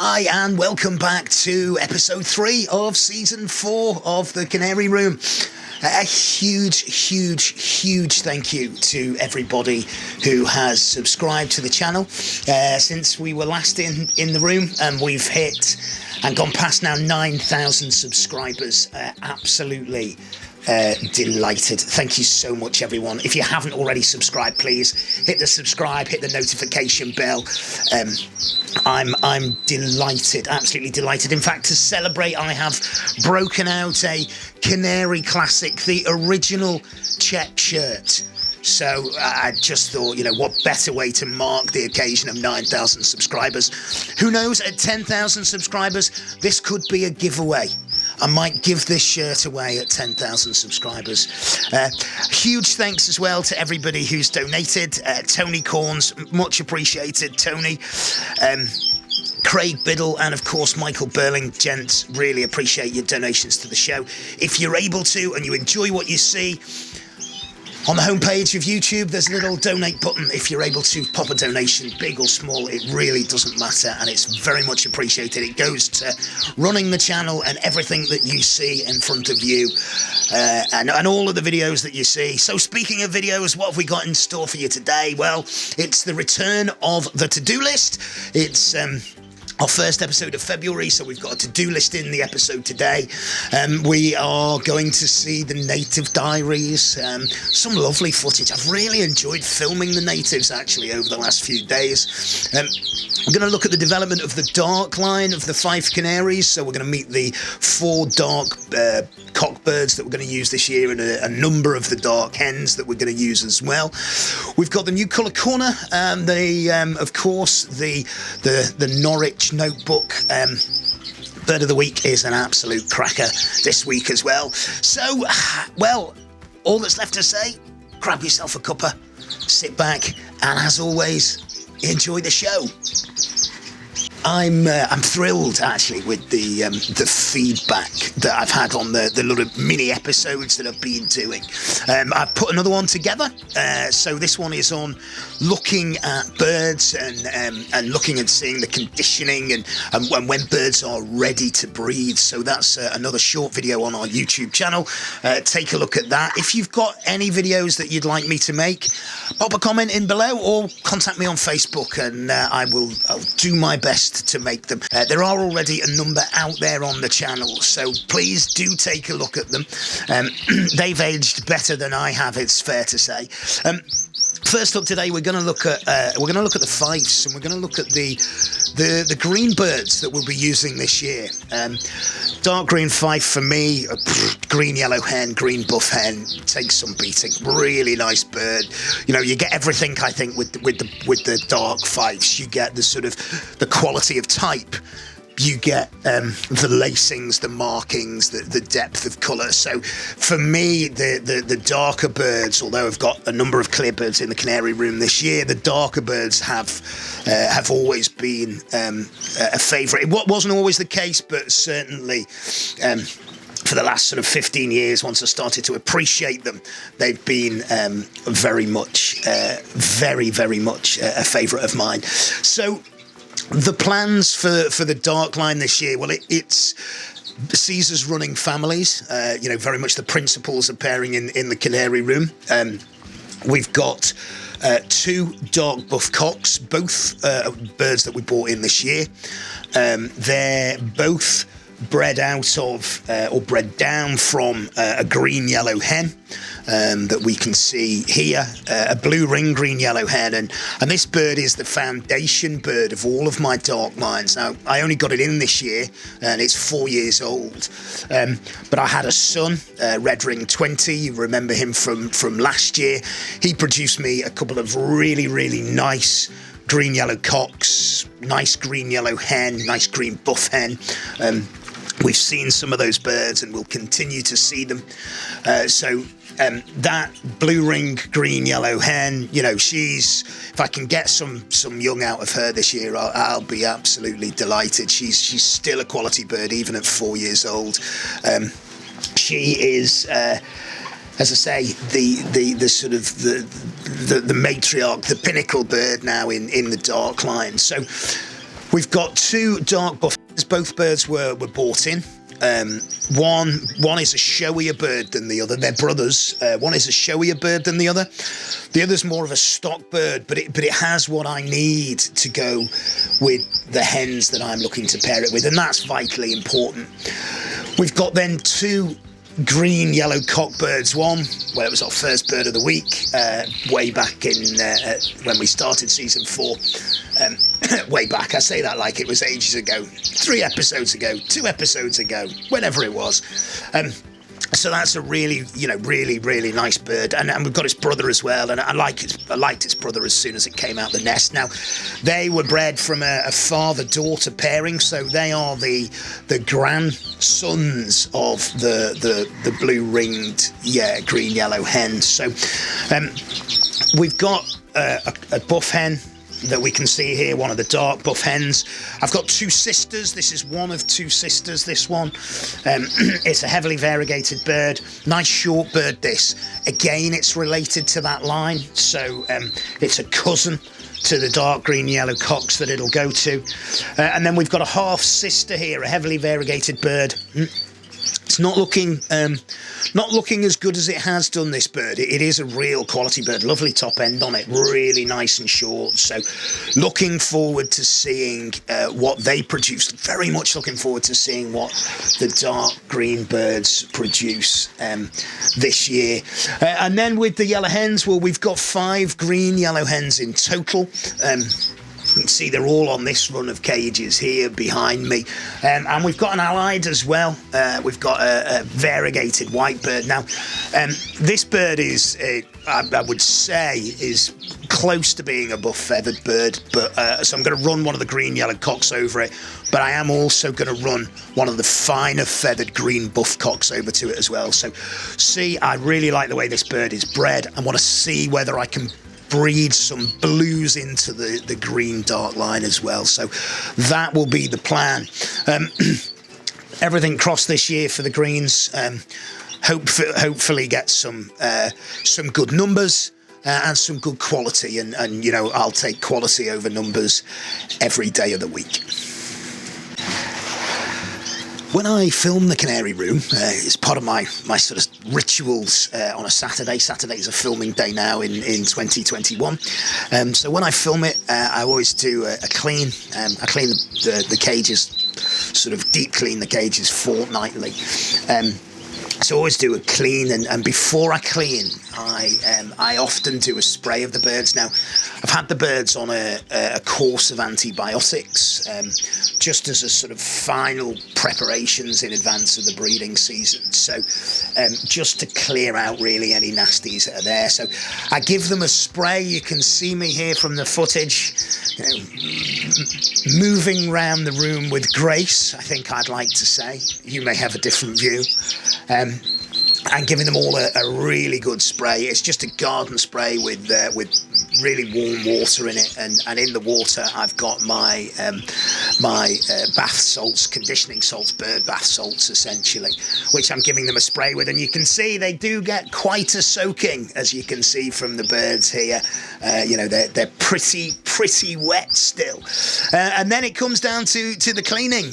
Hi and welcome back to episode 3 of season 4 of the Canary Room. A huge thank you to everybody who has subscribed to the channel since we were last in the room, and we've hit and gone past now 9,000 subscribers. Absolutely delighted. Thank you so much, everyone. If you haven't already subscribed, please hit the subscribe, hit the notification bell. I'm delighted, absolutely delighted. In fact, to celebrate, I have broken out a Canary classic, the original check shirt. So I just thought, you know, what better way to mark the occasion of 9,000 subscribers? Who knows, at 10,000 subscribers, this could be a giveaway. I might give this shirt away at 10,000 subscribers. Huge thanks as well to everybody who's donated. Tony Corns, much appreciated, Tony. Craig Biddle and, of course, Michael Burling. Gents, really appreciate your donations to the show. If you're able to and you enjoy what you see, on the homepage of YouTube, there's a little donate button. If you're able to pop a donation, big or small, it really doesn't matter, and it's very much appreciated. It goes to running the channel and everything that you see in front of you, and all of the videos that you see. So speaking of videos, what have we got in store for you today? Well, it's the return of the to-do list. It's our first episode of February, so we've got a to-do list in the episode today. We are going to see the native diaries, some lovely footage. I've really enjoyed filming the natives, actually, over the last few days. We're going to look at the development of the dark line of the Fife Canaries, so we're going to meet the 4 dark cockbirds that we're going to use this year, and a number of the dark hens that we're going to use as well. We've got the new colour corner, of course, the Norwich notebook. Bird of the week is an absolute cracker this week as well. So, well, all that's left to say, grab yourself a cuppa, sit back, and as always, enjoy the show. I'm thrilled, actually, with the feedback that I've had on the little mini episodes that I've been doing. I've put another one together. So this one is on looking at birds and looking and seeing the conditioning and when birds are ready to breed. So that's another short video on our YouTube channel. Take a look at that. If you've got any videos that you'd like me to make, pop a comment in below or contact me on Facebook, and I'll do my best to make them. There are already a number out there on the channel, so please do take a look at them. They've aged better than I have, it's fair to say. First up today, we're going to look at the Fifes, and we're going to look at the green birds that we'll be using this year. Dark green Fife for me, green yellow hen, green buff hen, takes some beating. Really nice bird. You know, you get everything, I think, with the dark Fifes. You get the sort of the quality of type. You get the lacings, the markings, the depth of colour. So for me, the darker birds, although I've got a number of clear birds in the Canary Room this year, the darker birds have always been a favourite. It wasn't always the case, but certainly for the last sort of 15 years, once I started to appreciate them, they've been very much a favourite of mine. So the plans for the dark line this year, well, it's Caesar's running families, you know, very much the principles of pairing in the Canary Room. We've got 2 dark buff cocks, both birds that we bought in this year. They're both bred out of or bred down from a green yellow hen that we can see here, a blue ring green yellow hen, and this bird is the foundation bird of all of my dark lines. Now, I only got it in this year, and it's 4 years old, but I had a son, Red Ring 20. You remember him from last year. He produced me a couple of really nice green yellow cocks, nice green yellow hen, nice green buff hen. We've seen some of those birds and we'll continue to see them. So that blue ring green yellow hen, you know, if I can get some young out of her this year, I'll be absolutely delighted. She's still a quality bird even at 4 years old. She is as I say, the sort of the matriarch, the pinnacle bird now in the dark line. So We've got 2 dark buff. Both birds were bought in. One is a showier bird than the other. They're brothers. One is a showier bird than the other. The other's more of a stock bird, but it has what I need to go with the hens that I'm looking to pair it with, and that's vitally important. We've got then 2 green yellow cockbirds. One, well, it was our first bird of the week way back in when we started season 4. Way back, I say that like it was ages ago, 3 episodes ago, 2 episodes ago, whenever it was. So that's a really, really nice bird, and we've got its brother as well. And I liked its brother as soon as it came out the nest. Now, they were bred from a father-daughter pairing, so they are the grandsons of the blue-ringed, green yellow hen. So we've got a buff hen that we can see here, one of the dark buff hens. I've got 2 sisters. This is one of 2 sisters, this one. It's a heavily variegated bird. Nice short bird, this. Again, it's related to that line, so it's a cousin to the dark green yellow cocks that it'll go to. And then we've got a half sister here, a heavily variegated bird. It's not looking as good as it has done, this bird. It is a real quality bird. Lovely top end on it, really nice and short. So looking forward to seeing what they produce. Very much looking forward to seeing what the dark green birds produce this year. And then with the yellow hens, well, we've got 5 green yellow hens in total. You can see they're all on this run of cages here behind me. And we've got an allied as well. We've got a variegated white bird. Now, this bird is, I would say, is close to being a buff-feathered bird. But so I'm going to run one of the green-yellow cocks over it. But I am also going to run one of the finer feathered green buff cocks over to it as well. So, see, I really like the way this bird is bred. I want to see whether I can breed some blues into the green dark line as well. So that will be the plan. Everything crossed this year for the greens. Hopefully get some good numbers and some good quality. And I'll take quality over numbers every day of the week. When I film the Canary Room, it's part of my sort of rituals on a Saturday. Saturday is a filming day now in 2021. So when I film it, I always do a clean. I clean the cages, sort of deep clean the cages fortnightly. So I always do a clean, and before I clean, I often do a spray of the birds. Now, I've had the birds on a course of antibiotics, just as a sort of final preparations in advance of the breeding season. So just to clear out really any nasties that are there. So I give them a spray. You can see me here from the footage, moving around the room with grace, I think I'd like to say. You may have a different view. And giving them all a really good spray. It's just a garden spray with really warm water in it, and in the water I've got my bath salts, conditioning salts, bird bath salts essentially, which I'm giving them a spray with. And you can see they do get quite a soaking, as you can see from the birds here. They're pretty wet still. And then it comes down to the cleaning.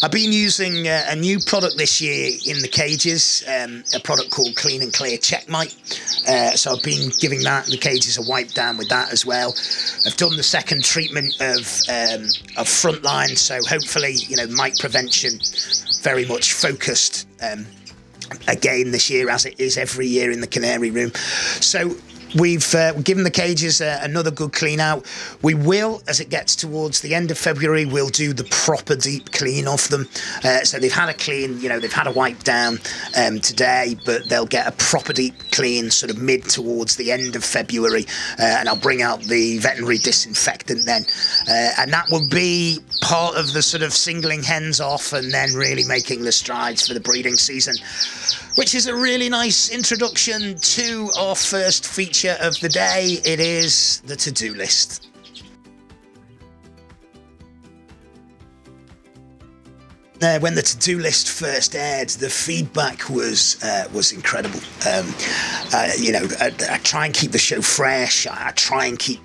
I've been using a new product this year in the cages, a product called Clean and Clear Checkmate. So I've been giving the cages a wipe down with that as well. I've done the second treatment of frontline, so hopefully, mite prevention very much focused again this year, as it is every year in the Canary Room. So we've given the cages another good clean out. We will, as it gets towards the end of February, we'll do the proper deep clean of them. So they've had a clean, they've had a wipe down today, but they'll get a proper deep clean sort of mid towards the end of February. And I'll bring out the veterinary disinfectant then. And that will be part of the sort of singling hens off and then really making the strides for the breeding season, which is a really nice introduction to our first feature of the day. It is the to-do list. When the to-do list first aired, the feedback was incredible. I try and keep the show fresh. I try and keep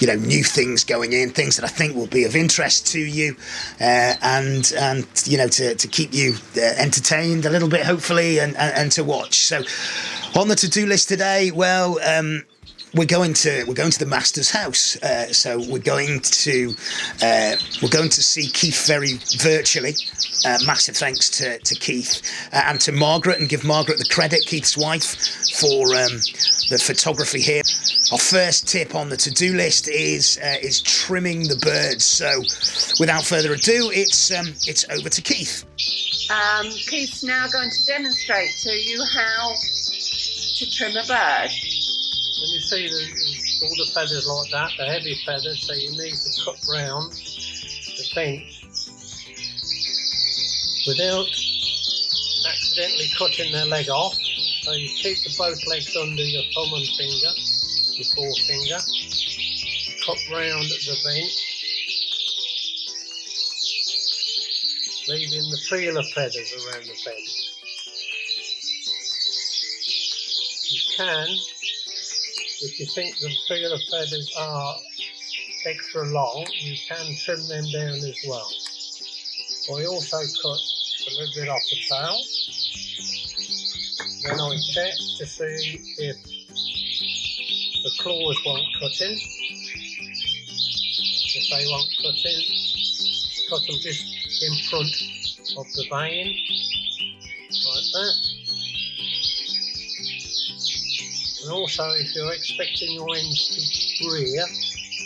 new things going in, things that I think will be of interest to you, and to keep you entertained a little bit, hopefully, and to watch. So on the to-do list today, well, we're going to the Master's house. So we're going to see Keith Ferry virtually. Massive thanks to Keith and to Margaret, and give Margaret the credit, Keith's wife, for the photography here. Our first tip on the to-do list is trimming the birds. So without further ado, it's over to Keith. Keith's now going to demonstrate to you how to trim a bird. When you see all the feathers like that, the heavy feathers, so you need to cut round the bench without accidentally cutting their leg off. So you keep both legs under your thumb and finger, your forefinger, cut round the bench, leaving the feeler feathers around the bench. You can, if you think the feeler feathers are extra long, you can trim them down as well. I also cut a little bit off the tail. Then I check to see if the claws want cutting. If they want cutting, cut them just in front of the vein, like that. And also, if you're expecting your ends to rear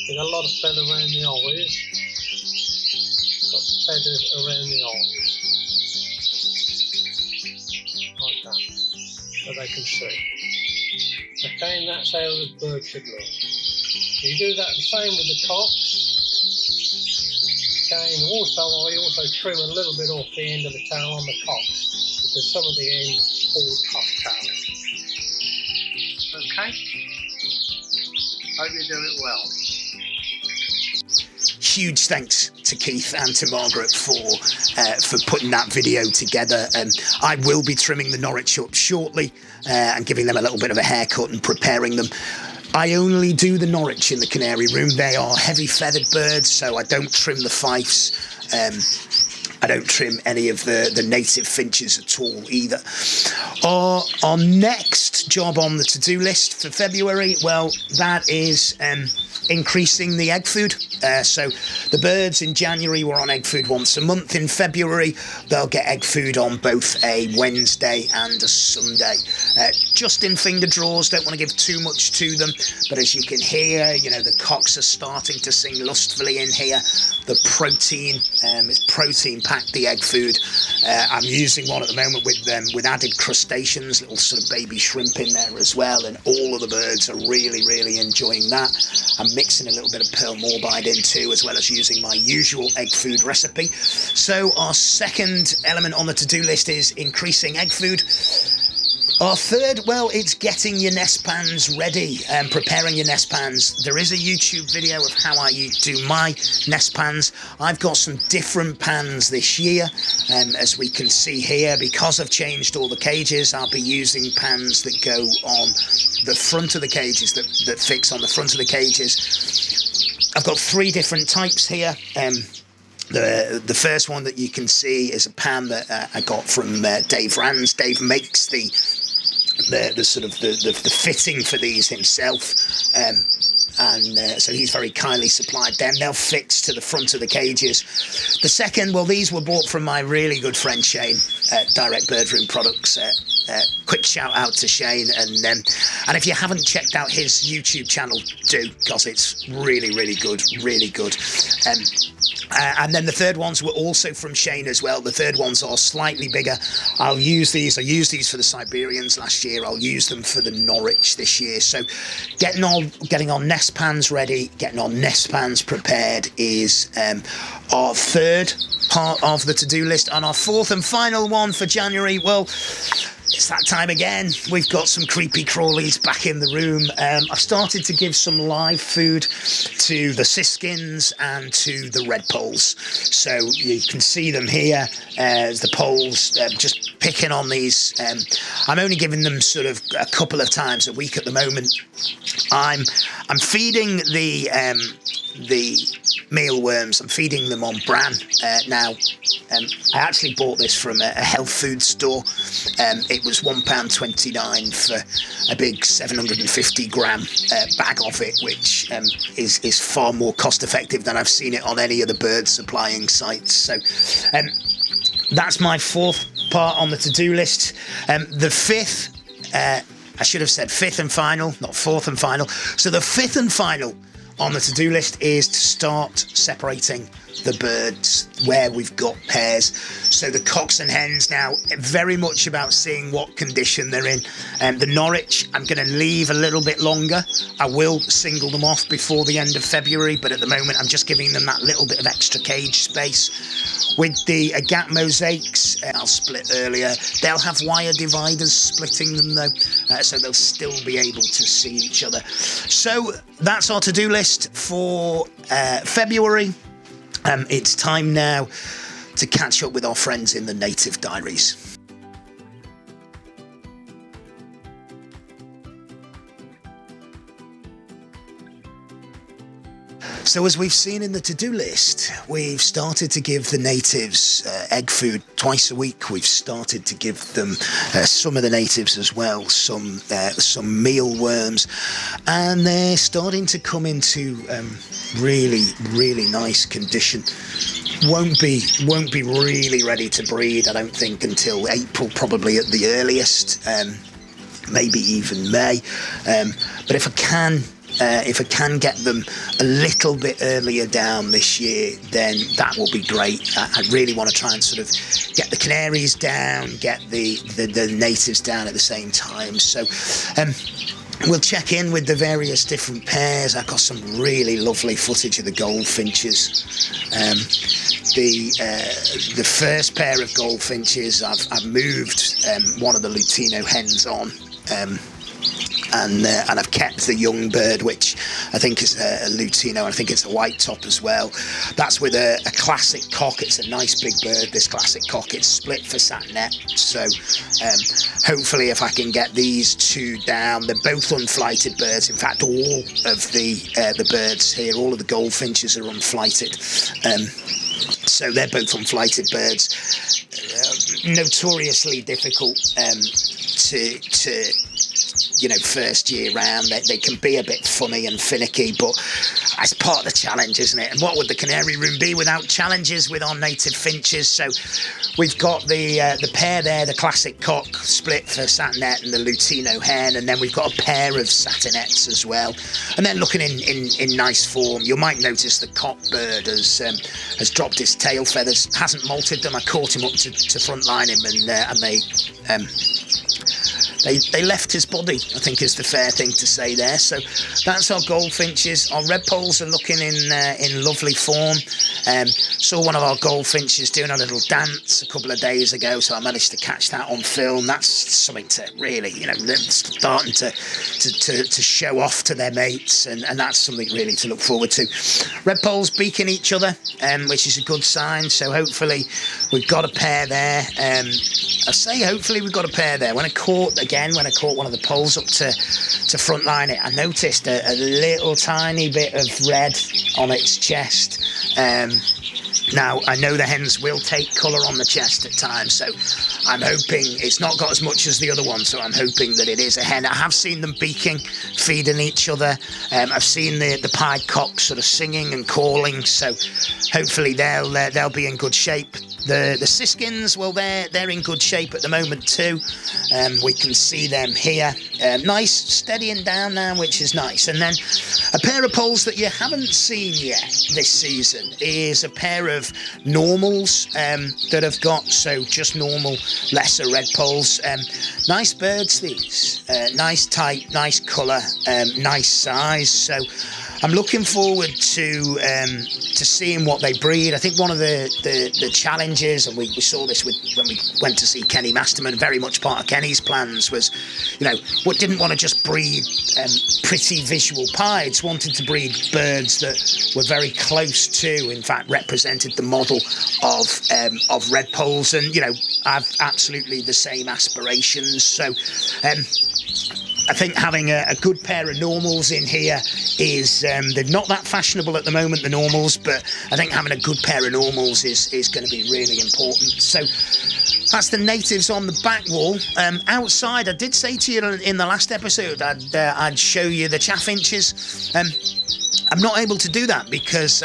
with a lot of feather around the eyes, cut the feathers around the eyes, like that, so they can see. Okay, and that's how the bird should look. You do that the same with the cocks. Okay, and also I also trim a little bit off the end of the tail on the cocks, because some of the ends fall cocktails. Okay, hope you do it well. Huge thanks to Keith and to Margaret for putting that video together. I will be trimming the Norwich up shortly and giving them a little bit of a haircut and preparing them. I only do the Norwich in the Canary room. They are heavy feathered birds, so I don't trim the Fifes. I don't trim any of the native finches at all either. Our next job on the to-do list for February, well, that is increasing the egg food. So the birds in January were on egg food once a month. In February, they'll get egg food on both a Wednesday and a Sunday. Just in finger draws, don't want to give too much to them, but as you can hear, the cocks are starting to sing lustfully in here. The protein, it's protein packed, the egg food. I'm using one at the moment with added crustaceans, little sort of baby shrimp in there as well, and all of the birds are really, really enjoying that. I'm mixing a little bit of pearl morbide in too, as well as using my usual egg food recipe. So our second element on the to-do list is increasing egg food. Our third, well, it's getting your nest pans ready and preparing your nest pans. There is a YouTube video of how I do my nest pans. I've got some different pans this year, as we can see here. Because I've changed all the cages, I'll be using pans that go on the front of the cages, that fix on the front of the cages. I've got 3 different types here. The first one that you can see is a pan that I got from Dave Rands. Dave makes the fitting for these himself, so he's very kindly supplied them. They'll fix to the front of the cages. The second, well, these were bought from my really good friend Shane at Direct Birdroom Products. Quick shout out to Shane, and if you haven't checked out his YouTube channel, do, because it's really, really good, really good. And then the third ones were also from Shane as well. The third ones are slightly bigger. I used these for the Siberians last year. I'll use them for the Norwich this year. So getting our nest pans ready, getting our nest pans prepared is our third part of the to-do list. And our fourth and final one for January, well, It's that time again. We've got some creepy crawlies back in the room. I've started to give some live food to the siskins and to the Redpolls. So you can see them here, the poles, just picking on these. I'm only giving them sort of a couple of times a week at the moment. I'm feeding the mealworms. I'm feeding them on bran now. I actually bought this from a health food store. It was £1.29 for a big 750 gram bag of it, which is far more cost effective than I've seen it on any of the bird supplying sites. So that's my fourth part on the to-do list. The fifth, I should have said fifth and final, not fourth and final. So the fifth and final on the to-do list is to start separating the birds where we've got pairs. So the cocks and hens now, very much about seeing what condition they're in. The Norwich, I'm going to leave a little bit longer. I will single them off before the end of February, but at the moment I'm just giving them that little bit of extra cage space. With the Agat mosaics, I'll split earlier. They'll have wire dividers splitting them though, so they'll still be able to see each other. So that's our to-do list for February. It's time now to catch up with our friends in the Native Diaries. So as we've seen in the to-do list, we've started to give the natives egg food twice a week. We've started to give them some of the natives as well, some mealworms, and they're starting to come into really nice condition. Won't be really ready to breed, I don't think, until April, probably at the earliest, maybe even May. But if I can get them a little bit earlier down this year, then that will be great. I really want to try and sort of get the Canaries down, get the natives down at the same time. So we'll check in with the various different pairs. I've got some really lovely footage of the Goldfinches. The first pair of Goldfinches, I've moved one of the Lutino hens on. And I've kept the young bird, which I think is a Lutino. I think it's a white top as well. That's with a classic cock. It's a nice big bird, this classic cock. It's split for satnet. So hopefully if I can get these two down, they're both unflighted birds. In fact, all of the birds here, all of the Goldfinches are unflighted. So they're both unflighted birds. Notoriously difficult to first year round. They can be a bit funny and finicky, but that's part of the challenge, isn't it? And what would the Canary Room be without challenges with our native finches? So we've got the pair there, the classic cock split for satinet and the Lutino hen, and then we've got a pair of satinets as well. And then looking in nice form, you might notice the cock bird has dropped his tail feathers, hasn't molted them. I caught him up to frontline him, and they left his body, I think is the fair thing to say there. So that's our Goldfinches. Our Redpolls are looking in lovely form. Saw one of our Goldfinches doing a little dance a couple of days ago, so I managed to catch that on film. That's something to really, they're starting to show off to their mates, and that's something really to look forward to. Redpolls beaking each other, which is a good sign. So hopefully we've got a pair there. I say hopefully we've got a pair there. When I caught one of the poles up to frontline it, I noticed a little tiny bit of red on its chest. Now, I know the hens will take colour on the chest at times, so I'm hoping it's not got as much as the other one, so I'm hoping that it is a hen. I have seen them beaking, feeding each other. I've seen the pied cocks sort of singing and calling, so hopefully they'll be in good shape. The siskins, well, they're in good shape at the moment too. We can see them here. Nice, steadying down now, which is nice. And then a pair of poles that you haven't seen yet this season is a pair of normals that have got, so just normal lesser Redpolls. Nice birds, these. Nice type, nice colour, nice size. So I'm looking forward to seeing what they breed. I think one of the challenges, and we saw this when we went to see Kenny Masterman, very much part of Kenny's plans was, what didn't want to just breed pretty visual pieds, wanted to breed birds that were very close to, in fact, represented the model of Redpolls, and I've absolutely the same aspirations. So I think having a good pair of normals in here is, they're not that fashionable at the moment, the normals, but I think having a good pair of normals is going to be really important. So that's the natives on the back wall. Outside, I did say to you in the last episode I'd show you the chaffinches. I'm not able to do that because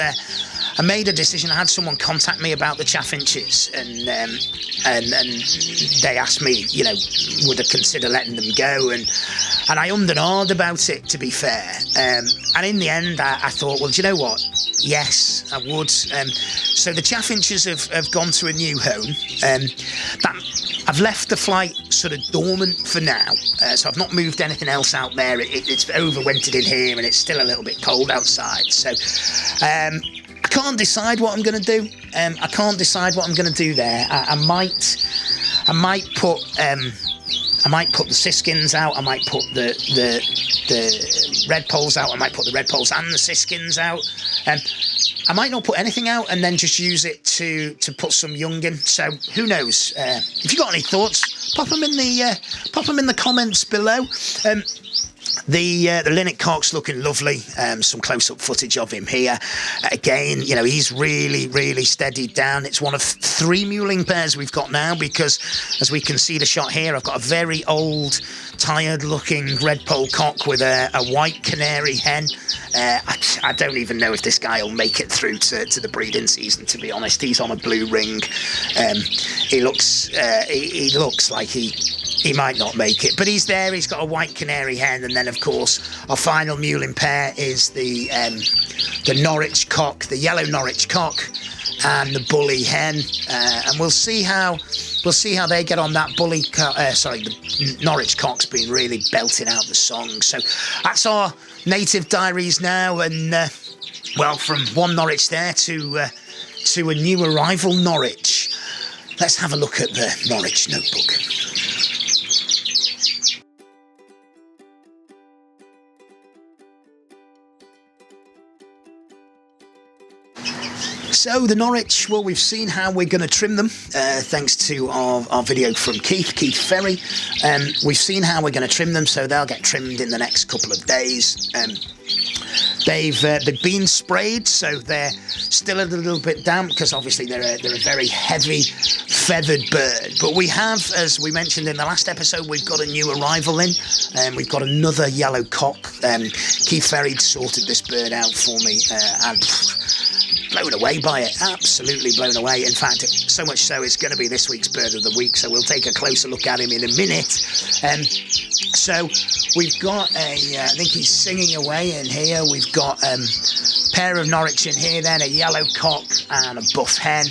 I made a decision. I had someone contact me about the chaffinches, and they asked me, would I consider letting them go, and I ummed and ahed about it, to be fair. And in the end, I thought, well, do you know what? Yes, I would. So the chaffinches have gone to a new home. I've left the flight sort of dormant for now, so I've not moved anything else out there. It's overwintered in here, and it's still a little bit cold outside. So I can't decide what I'm going to do. I can't decide what I'm going to do there. I might put the siskins out. I might put the redpolls out. I might put the redpolls and the siskins out. I might not put anything out and then just use it to put some young in. So who knows? If you got any thoughts, pop them in the comments below. The linnet cock's looking lovely. Some close-up footage of him here. Again, he's really, really steadied down. It's one of 3 mewling pairs we've got now because, as we can see the shot here, I've got a very old, tired-looking redpoll cock with a white canary hen. I don't even know if this guy will make it through to the breeding season, to be honest. He's on a blue ring. He looks like he might not make it, but he's there. He's got a white canary hen, and then of course our final mewling pair is the Norwich cock, the yellow Norwich cock, and the bully hen, and we'll see how they get on. That the Norwich cock's been really belting out the song. So that's our native diaries now, and from one Norwich there to a new arrival Norwich. Let's have a look at the Norwich notebook. So the Norwich, well, we've seen how we're going to trim them, thanks to our video from Keith Ferry. We've seen how we're going to trim them, so they'll get trimmed in the next couple of days. They've been sprayed, so they're still a little bit damp because obviously they're a very heavy feathered bird. But we have, as we mentioned in the last episode, we've got a new arrival in, and we've got another yellow cock. Keith Ferry sorted this bird out for me, and blown away by it, absolutely blown away. In fact, so much so it's going to be this week's bird of the week, so we'll take a closer look at him in a minute. So we've got I think he's singing away in here. We've got a pair of Norwich in here, then a yellow cock and a buff hen.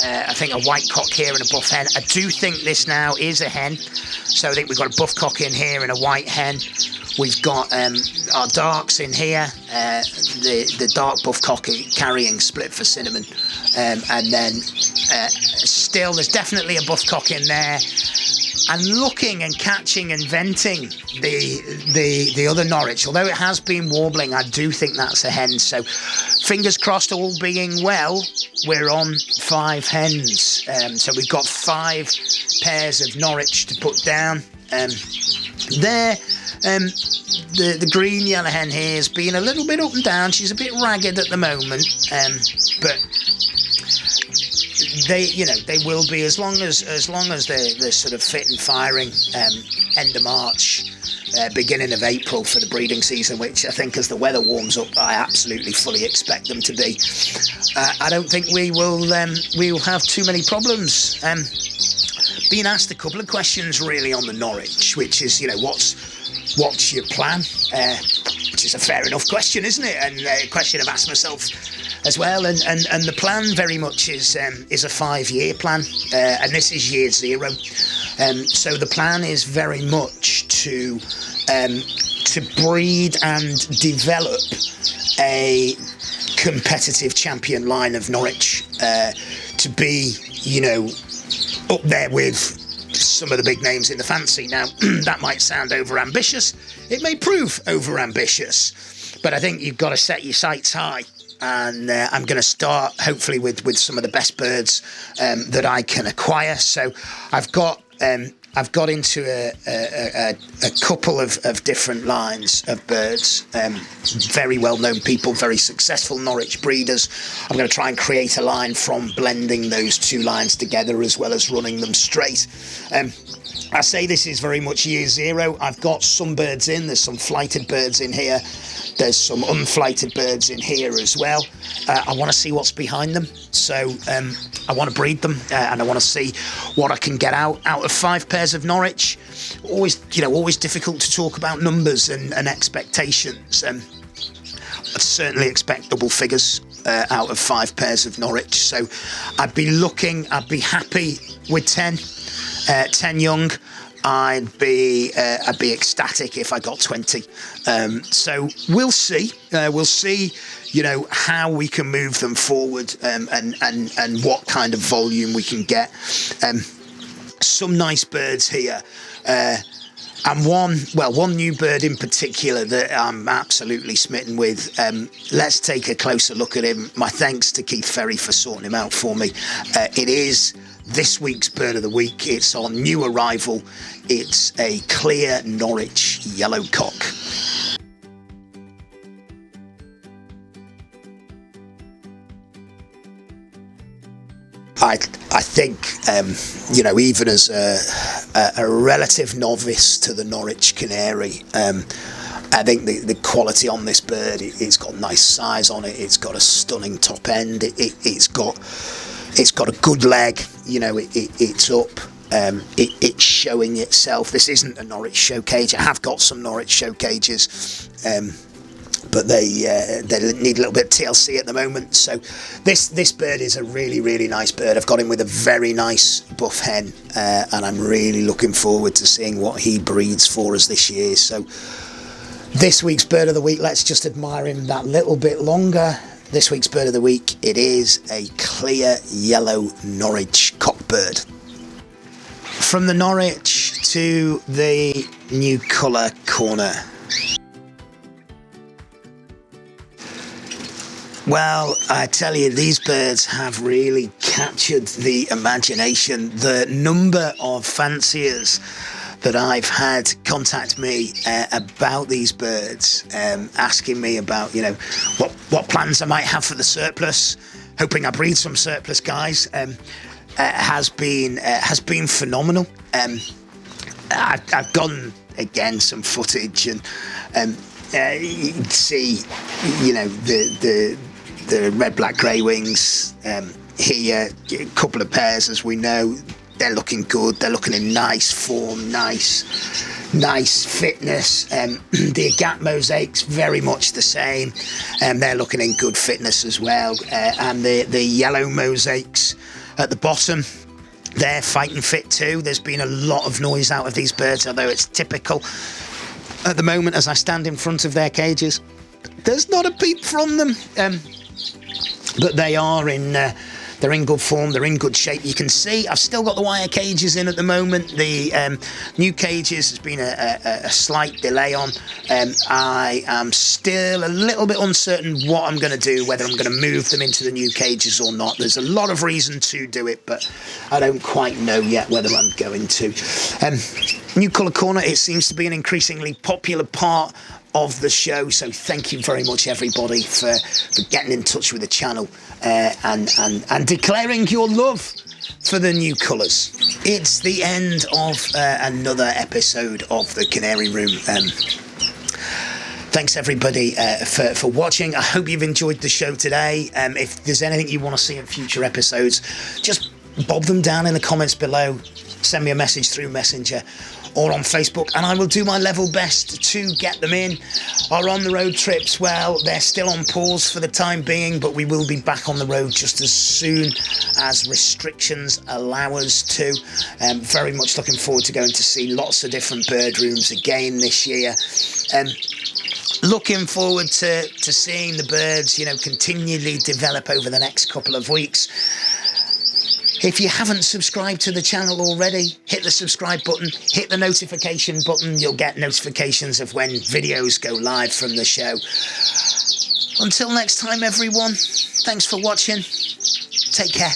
I think a white cock here and a buff hen. I do think this now is a hen, so I think we've got a buff cock in here and a white hen. We've got our darks in here, the dark buff cock carrying split for cinnamon, and then still there's definitely a buff cock in there, and looking and catching and venting the other Norwich. Although it has been warbling, I do think that's a hen. So fingers crossed, all being well, we're on 5 hens. So we've got 5 pairs of Norwich to put down. There. The green yellow hen here has been a little bit up and down. She's a bit ragged at the moment, but they will be as long as they're sort of fit and firing. End of March, beginning of April for the breeding season, which I think as the weather warms up, I absolutely fully expect them to be. I don't think we will have too many problems. Been asked a couple of questions really on the Norwich, which is what's your plan? Which is a fair enough question, isn't it? And a question I've asked myself as well. And the plan very much is a 5-year plan, and this is year 0. So the plan is very much to to breed and develop a competitive champion line of Norwich, to be, up there with some of the big names in the fancy. Now, that might sound over-ambitious. It may prove over-ambitious, but I think you've got to set your sights high. And I'm going to start, hopefully, with some of the best birds that I can acquire. So I've got into a couple of different lines of birds, very well-known people, very successful Norwich breeders. I'm going to try and create a line from blending those two lines together as well as running them straight. I say this is very much year zero. I've got some birds in. There's some flighted birds in here. There's some unflighted birds in here as well. I want to see what's behind them. So I want to breed them, and I want to see what I can get out of 5 pairs of Norwich. Always difficult to talk about numbers and expectations. I'd certainly expect double figures out of 5 pairs of Norwich. So I'd be happy with 10 young. I'd be ecstatic if I got 20. So we'll see. We'll see, how we can move them forward, and what kind of volume we can get. Some nice birds here. And one new bird in particular that I'm absolutely smitten with. Let's take a closer look at him. My thanks to Keith Ferry for sorting him out for me. It is this week's bird of the week. It's on new arrival. It's a clear Norwich yellow cock. I think, even as a relative novice to the Norwich Canary, I think the quality on this bird, it's got nice size on it. It's got a stunning top end. It's got a good leg. It's up. It's showing itself. This isn't a Norwich show cage. I have got some Norwich show cages, but they need a little bit of TLC at the moment. So this bird is a really, really nice bird. I've got him with a very nice buff hen, and I'm really looking forward to seeing what he breeds for us this year. So this week's bird of the week, let's just admire him that little bit longer. This week's bird of the week, it is a clear yellow Norwich cockbird. From the Norwich to the new colour corner. Well, I tell you, these birds have really captured the imagination. The number of fanciers that I've had contact me about these birds, asking me about, what plans I might have for the surplus, hoping I breed some surplus guys, has been phenomenal. I've gotten again some footage, and you can see, the red, black, grey wings here. A couple of pairs, as we know. They're looking good. They're looking in nice form, nice fitness. The agate mosaics, very much the same. They're looking in good fitness as well. And the yellow mosaics at the bottom, they're fighting fit too. There's been a lot of noise out of these birds, although it's typical. At the moment, as I stand in front of their cages, there's not a peep from them. But they are they're in good form, they're in good shape. You can see I've still got the wire cages in at the moment. The new cages has been a slight delay on. I am still a little bit uncertain what I'm going to do, whether I'm going to move them into the new cages or not. There's a lot of reason to do it, but I don't quite know yet whether I'm going to. New colour corner, it seems to be an increasingly popular part of the show, so thank you very much everybody for getting in touch with the channel and declaring your love for the new colours. It's the end of another episode of the Canary Room. Thanks everybody for watching. I hope you've enjoyed the show today. If there's anything you want to see in future episodes, just bob them down in the comments below. send me a message through Messenger or on Facebook, and I will do my level best to get them in. Our on the road trips, well, they're still on pause for the time being, but we will be back on the road just as soon as restrictions allow us to. Very much looking forward to going to see lots of different bird rooms again this year. Looking forward to seeing the birds, you know, continually develop over the next couple of weeks. If you haven't subscribed to the channel already, hit the subscribe button, hit the notification button. You'll get notifications of when videos go live from the show. Until next time, everyone, thanks for watching. Take care.